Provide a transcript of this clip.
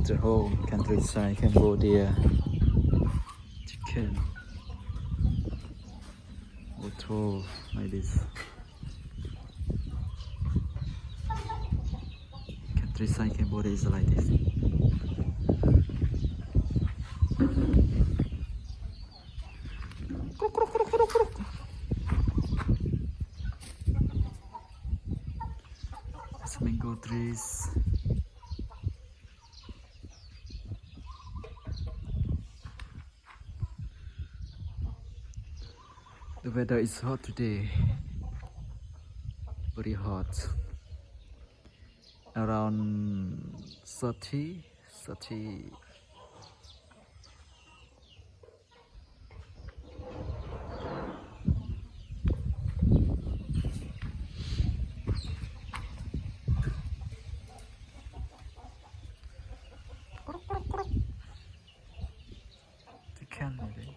the whole countryside Cambodia. Chicken. Bottle like this. Countryside Cambodia is like this. It's mango trees. The weather is hot today, very hot, around 30. Chicken maybe.